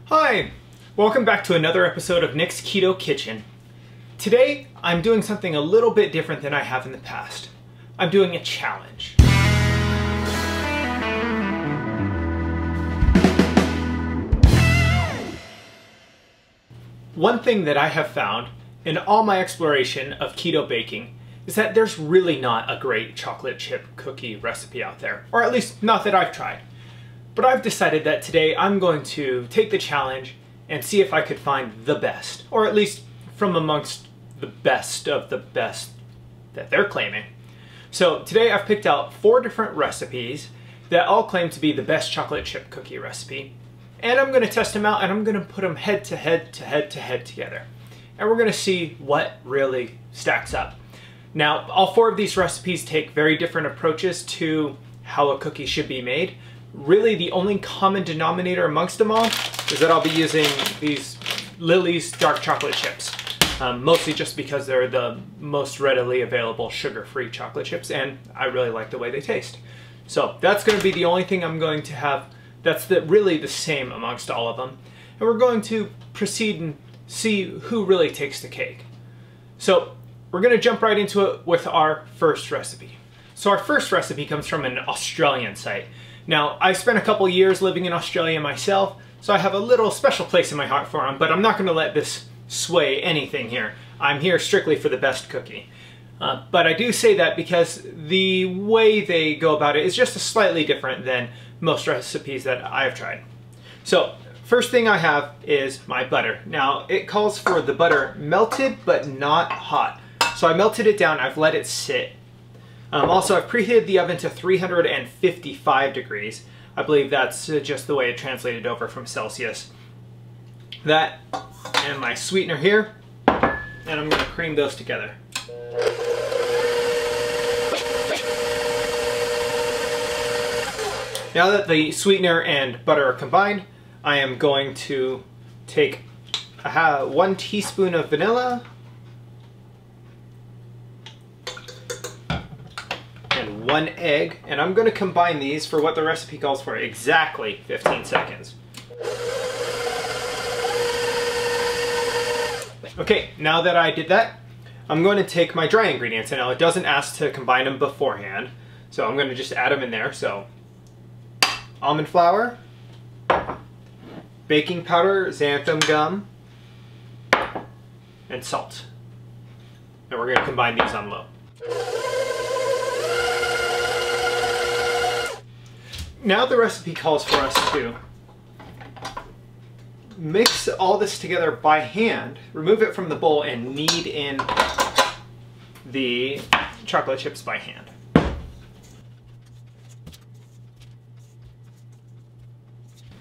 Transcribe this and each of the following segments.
Hi! Welcome back to another episode of Nick's Keto Kitchen. Today, I'm doing something a little bit different than I have in the past. I'm doing a challenge. One thing that I have found in all my exploration of keto baking is that there's really not a great chocolate chip cookie recipe out there, or at least not that I've tried. But I've decided that today I'm going to take the challenge and see if I could find the best, or at least from amongst the best of the best that they're claiming. So today I've picked out 4 different recipes that all claim to be the best chocolate chip cookie recipe. And I'm going to test them out and I'm going to put them head to head together. And we're going to see what really stacks up. Now, all 4 of these recipes take very different approaches to how a cookie should be made. Really, the only common denominator amongst them all is that I'll be using these Lily's dark chocolate chips. Mostly just because they're the most readily available sugar-free chocolate chips, and I really like the way they taste. So that's going to be the only thing I'm going to have that's really the same amongst all of them. And we're going to proceed and see who really takes the cake. So we're going to jump right into it with our first recipe. So our first recipe comes from an Australian site. Now, I spent a couple years living in Australia myself, so I have a little special place in my heart for them, but I'm not going to let this sway anything here. I'm here strictly for the best cookie. But I do say that because the way they go about it is just slightly different than most recipes that I've tried. So, first thing I have is my butter. Now, it calls for the butter melted but not hot. So I melted it down, I've let it sit. Also, I've preheated the oven to 355 degrees. I believe that's just the way it translated over from Celsius. That and my sweetener here, and I'm going to cream those together. Now that the sweetener and butter are combined, I am going to take 1 teaspoon of vanilla and 1 egg, and I'm going to combine these for what the recipe calls for exactly 15 seconds. Okay, now that I did that, I'm going to take my dry ingredients, and now it doesn't ask to combine them beforehand, so I'm going to just add them in there. So, almond flour, baking powder, xanthan gum, and salt. And we're going to combine these on low. Now the recipe calls for us to mix all this together by hand, remove it from the bowl, and knead in the chocolate chips by hand.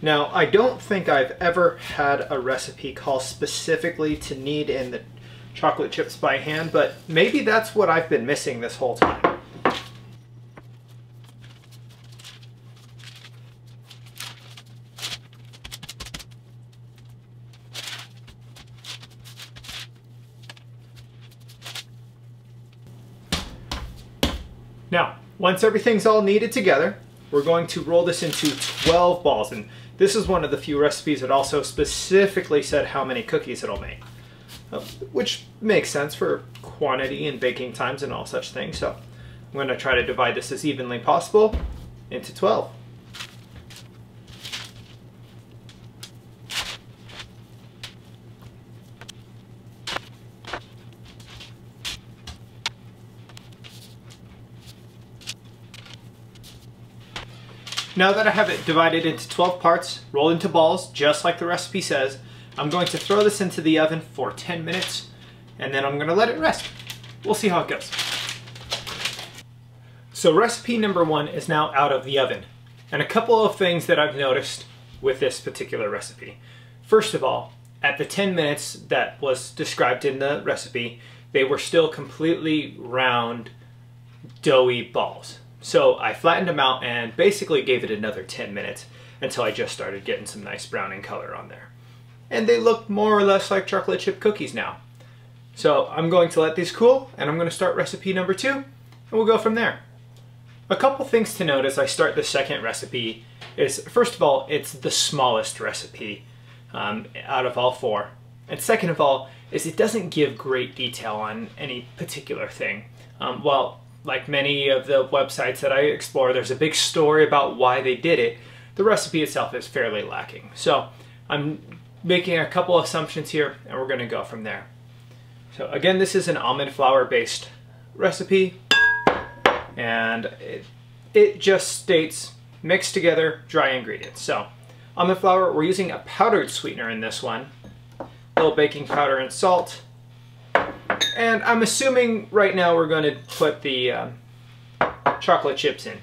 Now, I don't think I've ever had a recipe call specifically to knead in the chocolate chips by hand, but maybe that's what I've been missing this whole time. Now, once everything's all kneaded together, we're going to roll this into 12 balls, and this is one of the few recipes that also specifically said how many cookies it'll make, which makes sense for quantity and baking times and all such things. So I'm going to try to divide this as evenly possible into 12. Now that I have it divided into 12 parts, rolled into balls, just like the recipe says, I'm going to throw this into the oven for 10 minutes, and then I'm going to let it rest. We'll see how it goes. So recipe number 1 is now out of the oven, and a couple of things that I've noticed with this particular recipe. First of all, at the 10 minutes that was described in the recipe, they were still completely round, doughy balls. So I flattened them out and basically gave it another 10 minutes until I just started getting some nice browning color on there. And they look more or less like chocolate chip cookies now. So I'm going to let these cool, and I'm going to start recipe number 2, and we'll go from there. A couple things to note as I start the second recipe is, first of all, it's the smallest recipe out of all four. And second of all, is it doesn't give great detail on any particular thing. Well, like many of the websites that I explore, there's a big story about why they did it. The recipe itself is fairly lacking. So I'm making a couple assumptions here, and we're going to go from there. So again, this is an almond flour based recipe, and it just states mix together dry ingredients. So almond flour, we're using a powdered sweetener in this one, a little baking powder and salt, and I'm assuming right now we're going to put the chocolate chips in.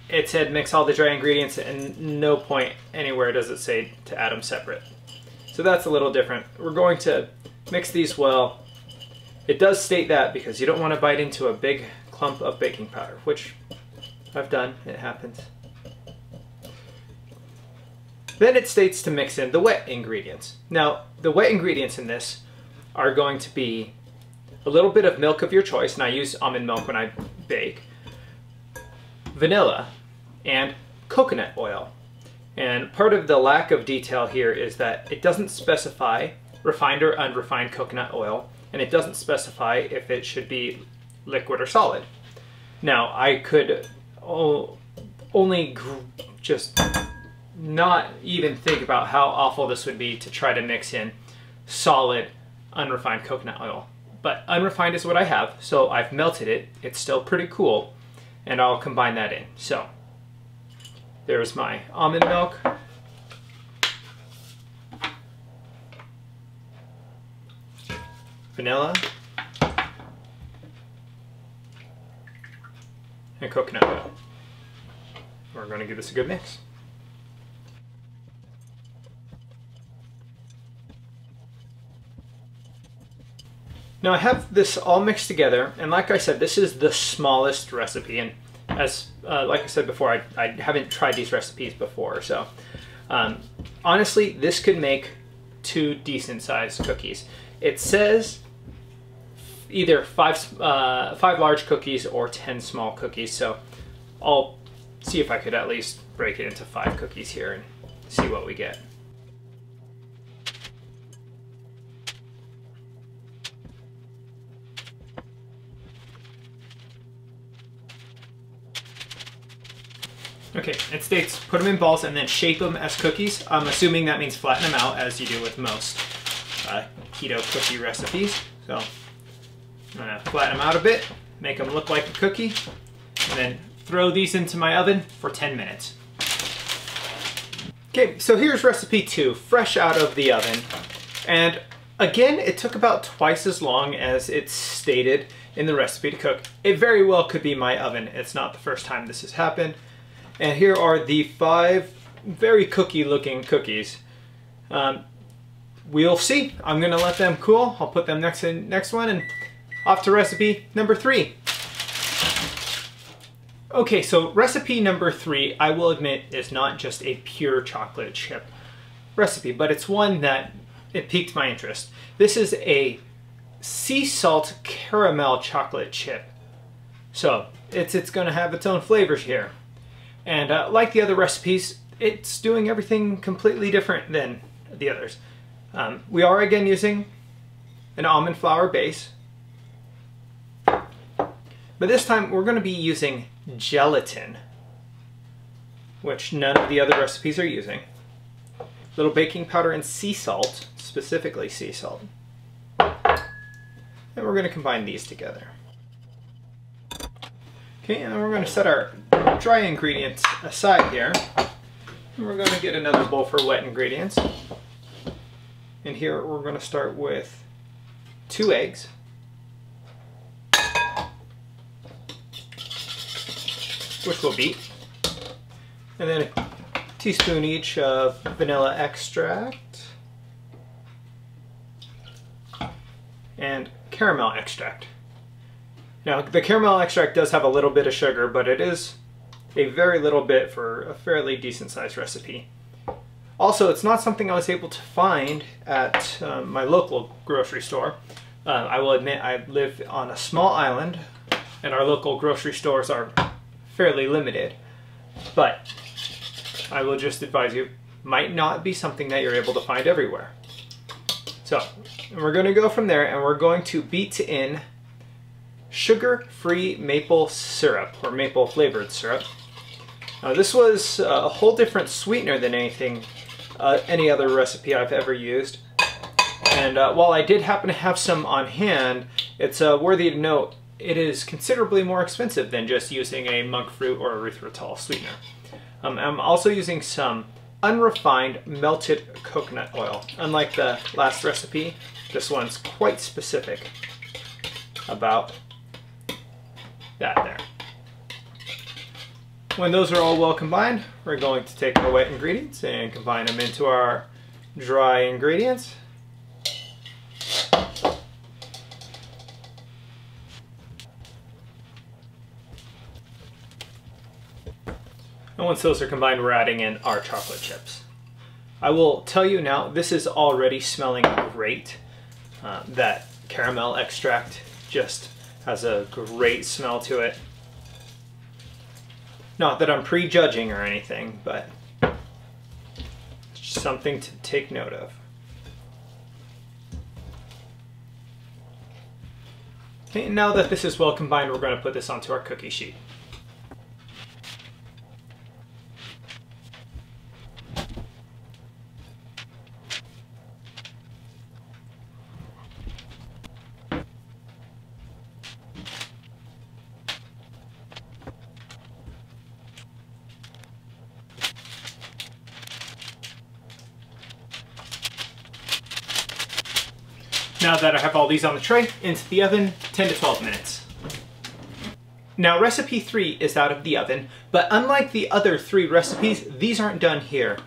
It said mix all the dry ingredients, and no point anywhere does it say to add them separate. So that's a little different. We're going to mix these well. It does state that because you don't want to bite into a big clump of baking powder, which I've done, it happens. Then it states to mix in the wet ingredients. Now, the wet ingredients in this are going to be a little bit of milk of your choice, and I use almond milk when I bake, vanilla, and coconut oil. And part of the lack of detail here is that it doesn't specify refined or unrefined coconut oil, and it doesn't specify if it should be liquid or solid. Now, I could only just not even think about how awful this would be to try to mix in solid, unrefined coconut oil. But unrefined is what I have, so I've melted it. It's still pretty cool, and I'll combine that in. So there's my almond milk. Vanilla. And coconut oil. We're going to give this a good mix. Now I have this all mixed together, and like I said, this is the smallest recipe, and as like I said before, I haven't tried these recipes before, so honestly, this could make 2 decent sized cookies. It says either 5 large cookies or 10 small cookies, so I'll see if I could at least break it into 5 cookies here and see what we get. Okay, it states put them in balls and then shape them as cookies. I'm assuming that means flatten them out, as you do with most keto cookie recipes. So I'm gonna flatten them out a bit, make them look like a cookie, and then throw these into my oven for 10 minutes. Okay, so here's recipe 2, fresh out of the oven. And again, it took about twice as long as it's stated in the recipe to cook. It very well could be my oven. It's not the first time this has happened. And here are the 5 very cookie looking cookies. We'll see. I'm gonna let them cool. I'll put them next to the next one, and off to recipe number 3. Okay, so recipe number 3, I will admit, is not just a pure chocolate chip recipe, but it's one that it piqued my interest. This is a sea salt caramel chocolate chip. So it's gonna have its own flavors here. And like the other recipes, it's doing everything completely different than the others. We are again using an almond flour base, but this time we're going to be using gelatin, which none of the other recipes are using. A little baking powder and sea salt, specifically sea salt. And we're going to combine these together. Okay, and then we're going to set our dry ingredients aside here. And we're going to get another bowl for wet ingredients. And here we're going to start with 2 eggs. Which we'll beat. And then a teaspoon each of vanilla extract. And caramel extract. Now, the caramel extract does have a little bit of sugar, but it is a very little bit for a fairly decent sized recipe. Also, it's not something I was able to find at my local grocery store. I will admit I live on a small island, and our local grocery stores are fairly limited. But I will just advise you, might not be something that you're able to find everywhere. So we're going to go from there, and we're going to beat in sugar-free maple syrup, or maple flavored syrup. Now this was a whole different sweetener than any other recipe I've ever used. And while I did happen to have some on hand, it's worthy to note it is considerably more expensive than just using a monk fruit or erythritol sweetener. I'm also using some unrefined melted coconut oil. Unlike the last recipe, this one's quite specific about that there. When those are all well combined, we're going to take our wet ingredients and combine them into our dry ingredients. And once those are combined, we're adding in our chocolate chips. I will tell you now, this is already smelling great. That caramel extract just has a great smell to it. Not that I'm prejudging or anything, but just something to take note of. Okay, now that this is well combined, we're going to put this onto our cookie sheet. Now that I have all these on the tray, into the oven, 10 to 12 minutes. Now recipe 3 is out of the oven, but unlike the other 3 recipes, these aren't done here.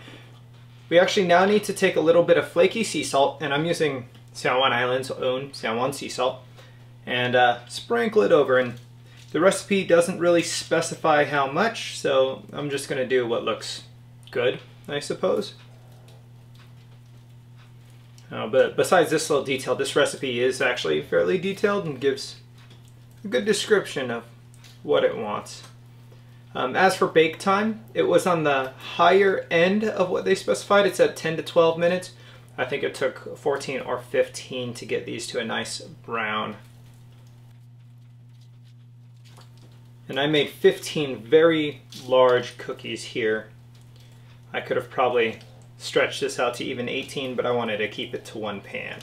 We actually now need to take a little bit of flaky sea salt, and I'm using San Juan Island's own San Juan sea salt, and sprinkle it over. And the recipe doesn't really specify how much, so I'm just going to do what looks good, I suppose. But besides this little detail, this recipe is actually fairly detailed and gives a good description of what it wants. As for bake time, it was on the higher end of what they specified. It said 10 to 12 minutes. I think it took 14 or 15 to get these to a nice brown. And I made 15 very large cookies here. I could have probably stretch this out to even 18, but I wanted to keep it to one pan.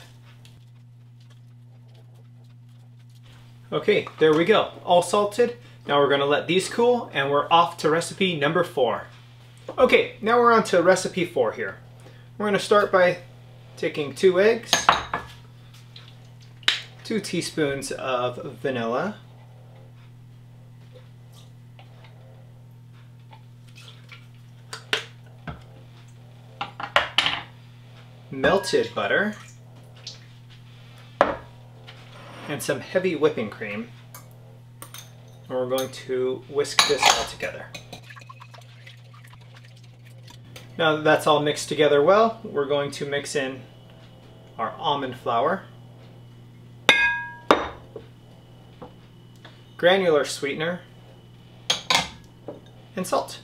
Okay, there we go, all salted. Now we're going to let these cool, and we're off to recipe number 4. Okay, now we're on to recipe 4 here. We're going to start by taking 2 eggs, 2 teaspoons of vanilla, melted butter, and some heavy whipping cream. And we're going to whisk this all together. Now that that's all mixed together well, we're going to mix in our almond flour, granular sweetener, and salt.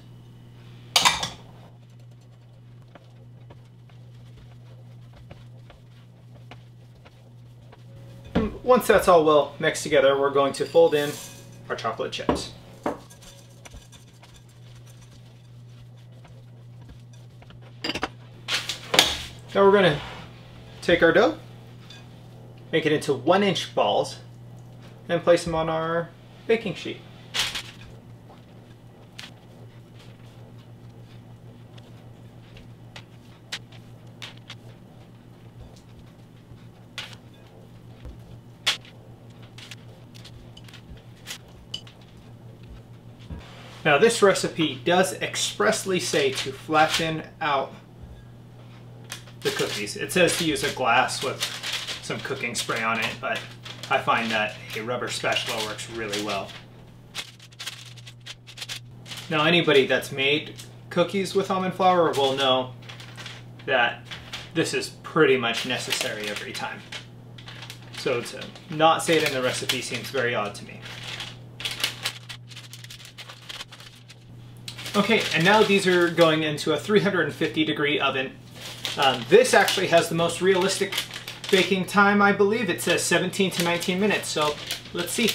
Once that's all well mixed together, we're going to fold in our chocolate chips. Now we're going to take our dough, make it into 1-inch balls, and place them on our baking sheet. Now this recipe does expressly say to flatten out the cookies. It says to use a glass with some cooking spray on it, but I find that a rubber spatula works really well. Now anybody that's made cookies with almond flour will know that this is pretty much necessary every time. So to not say it in the recipe seems very odd to me. Okay, and now these are going into a 350-degree oven. This actually has the most realistic baking time, I believe. It says 17 to 19 minutes, so let's see.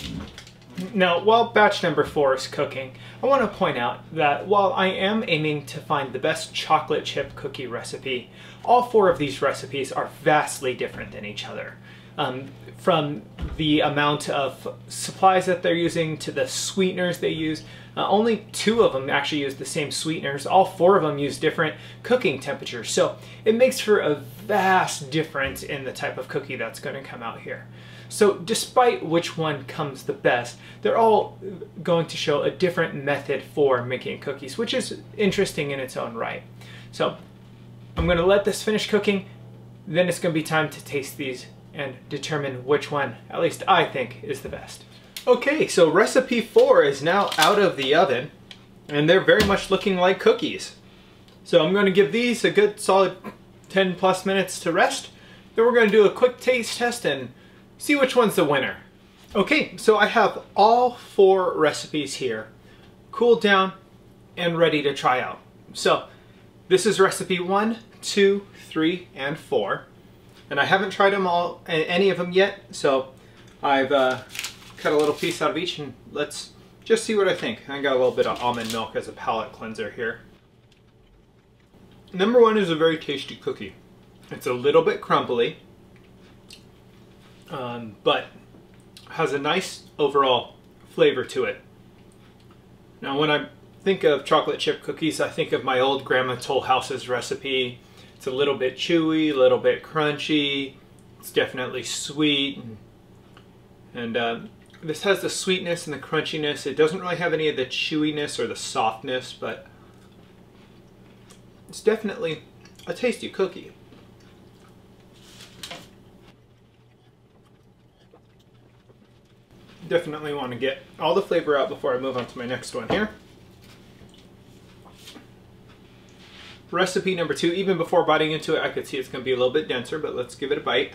Now, while batch number 4 is cooking, I want to point out that while I am aiming to find the best chocolate chip cookie recipe, all 4 of these recipes are vastly different than each other. From the amount of supplies that they're using to the sweeteners they use. Only 2 of them actually use the same sweeteners. All 4 of them use different cooking temperatures. So it makes for a vast difference in the type of cookie that's going to come out here. So despite which one comes the best, they're all going to show a different method for making cookies, which is interesting in its own right. So I'm going to let this finish cooking, then it's going to be time to taste these and determine which one, at least I think, is the best. Okay, so recipe 4 is now out of the oven, and they're very much looking like cookies. So I'm going to give these a good solid 10 plus minutes to rest. Then we're going to do a quick taste test and see which one's the winner. Okay, so I have all 4 recipes here, cooled down and ready to try out. So this is recipe 1, 2, 3, and 4. And I haven't tried them all, any of them yet, so I've cut a little piece out of each, and let's just see what I think. I got a little bit of almond milk as a palate cleanser here. Number 1 is a very tasty cookie. It's a little bit crumbly, but has a nice overall flavor to it. Now when I think of chocolate chip cookies, I think of my old Grandma Toll House's recipe. It's a little bit chewy, a little bit crunchy. It's definitely sweet. And this has the sweetness and the crunchiness. It doesn't really have any of the chewiness or the softness, but it's definitely a tasty cookie. Definitely want to get all the flavor out before I move on to my next one here. Recipe number 2, even before biting into it, I could see it's going to be a little bit denser, but let's give it a bite.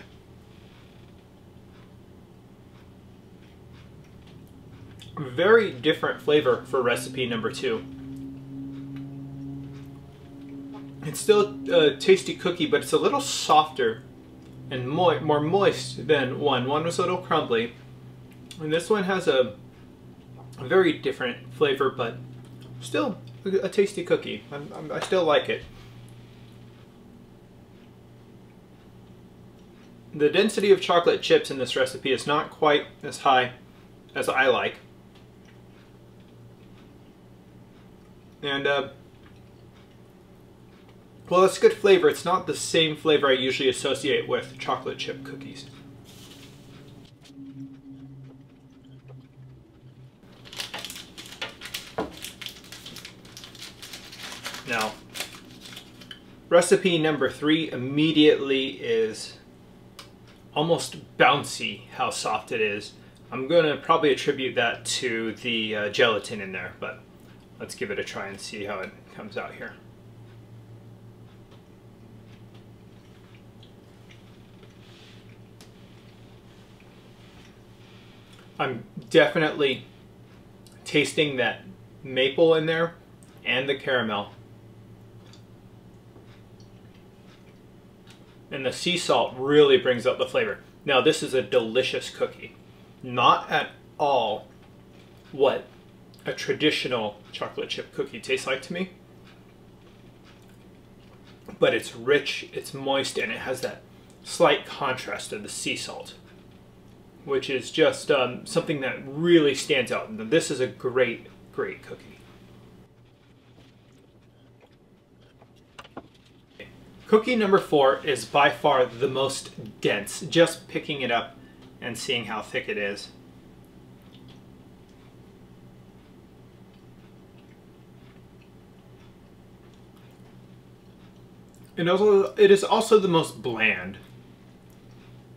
Very different flavor for recipe number 2. It's still a tasty cookie, but it's a little softer and more moist than 1. 1 was a little crumbly, and this one has a very different flavor, but still a tasty cookie. I still like it. The density of chocolate chips in this recipe is not quite as high as I like. And, well, it's good flavor. It's not the same flavor I usually associate with chocolate chip cookies. Now, recipe number 3 immediately is almost bouncy how soft it is. I'm going to probably attribute that to the gelatin in there, but let's give it a try and see how it comes out here. I'm definitely tasting that maple in there and the caramel. And the sea salt really brings up the flavor. Now this is a delicious cookie. Not at all what a traditional chocolate chip cookie tastes like to me. But it's rich, it's moist, and it has that slight contrast of the sea salt, which is just something that really stands out. And this is a great, great cookie. Cookie number 4 is by far the most dense, just picking it up and seeing how thick it is. And also, it is also the most bland.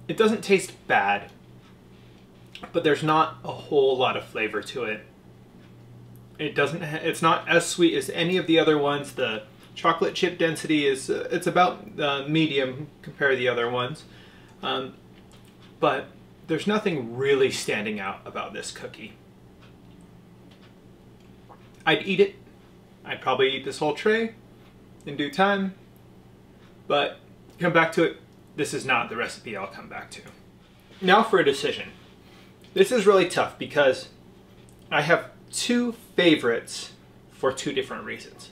It doesn't taste bad, but there's not a whole lot of flavor to it. It's not as sweet as any of the other ones. The chocolate chip density is it's about medium compared to the other ones, but there's nothing really standing out about this cookie. I'd eat it I'd probably eat this whole tray in due time, but come back to it, this is not the recipe I'll come back to. Now for a decision. This is really tough because I have two favorites for two different reasons.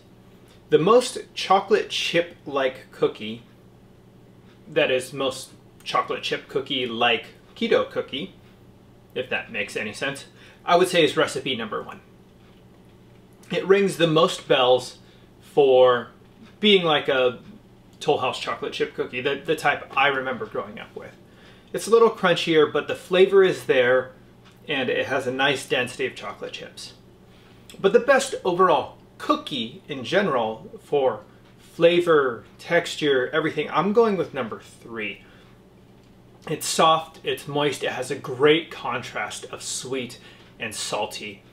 The most chocolate chip-like cookie, that is most chocolate chip cookie-like keto cookie, if that makes any sense, I would say is recipe number 1. It rings the most bells for being like a Toll House chocolate chip cookie, the type I remember growing up with. It's a little crunchier, but the flavor is there, and it has a nice density of chocolate chips. But the best overall cookie in general for flavor, texture, everything, I'm going with number 3. It's soft, it's moist, it has a great contrast of sweet and salty.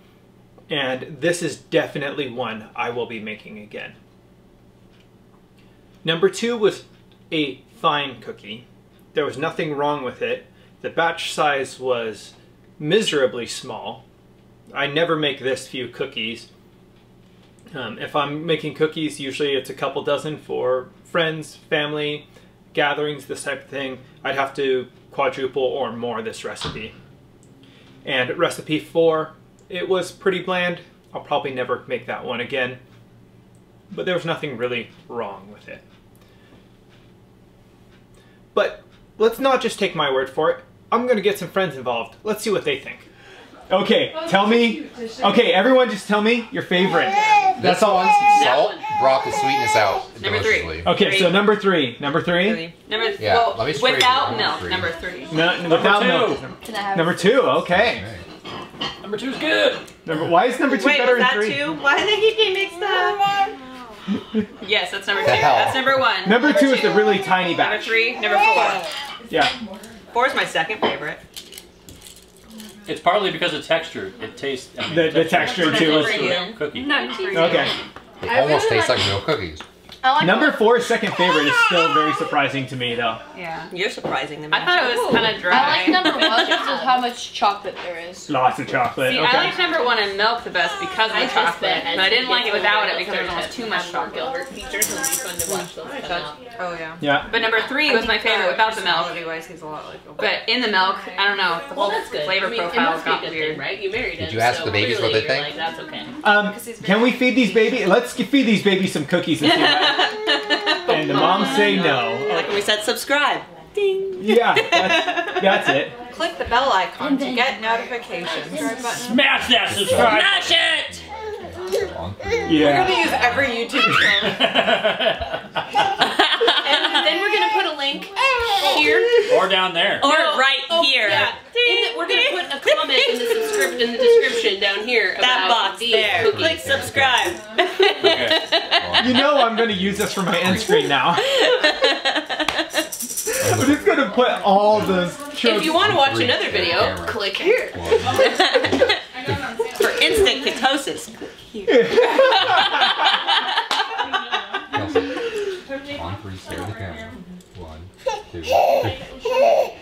And this is definitely one I will be making again. Number 2 was a fine cookie. There was nothing wrong with it. The batch size was miserably small. I never make this few cookies. If I'm making cookies, usually it's a couple dozen for friends, family, gatherings, this type of thing. I'd have to quadruple or more this recipe. And recipe 4, it was pretty bland. I'll probably never make that one again. But there was nothing really wrong with it. But let's not just take my word for it. I'm going to get some friends involved. Let's see what they think. Okay, tell me. Okay, everyone just tell me your favorite. That's all. Salt brought the sweetness out. Number 3. Okay, so number 3. Number 3? Yeah, well, let me without milk, number 3. No, without milk. Number 2, okay. Number 2's good. Why is number 2 better than 3? Wait, was that 2? Why do they keep getting mixed up? Yes, that's number 2. That's number 1. Number 2 is the really tiny batch. Number 3, number 4. Yeah. 4 is my second favorite. It's partly because of texture. It tastes. I mean, The texture too is cookie. okay. They almost taste like milk cookies. Number 4's second favorite is still very surprising to me, though. Yeah, you're surprising to me. I thought it was kind of dry. I like number 1 because of how much chocolate there is. Lots of chocolate. See, okay. I liked number 1 and milk the best because of the chocolate, but I didn't like it without it because there was almost too much chocolate. Gilbert features will be fun to watch those come out. Oh yeah. Yeah. But number 3 was my favorite without the milk. Anyways, he's a lot like. But in the milk, I don't know, the whole flavor profile got weird. Right? You married him. Did you ask the babies what they think? Like, that's okay. Can we feed these babies? Let's feed these babies some cookies and see what and the moms say no. Like when we said subscribe. Ding. Yeah, that's it. Click the bell icon to get notifications. Smash that subscribe. Smash it! Yeah. We're gonna use every YouTube channel. And then we're gonna put a link here. Or down there. Or right here. Yeah. We're gonna put a comment in the description down here That about box these there. cookies. Click subscribe. Okay. You know I'm going to use this for my end screen now. I'm just going to put all those chunks. If you want to watch another video, click here. For instant ketosis. On 3, stare at the camera. 1, 2, 3.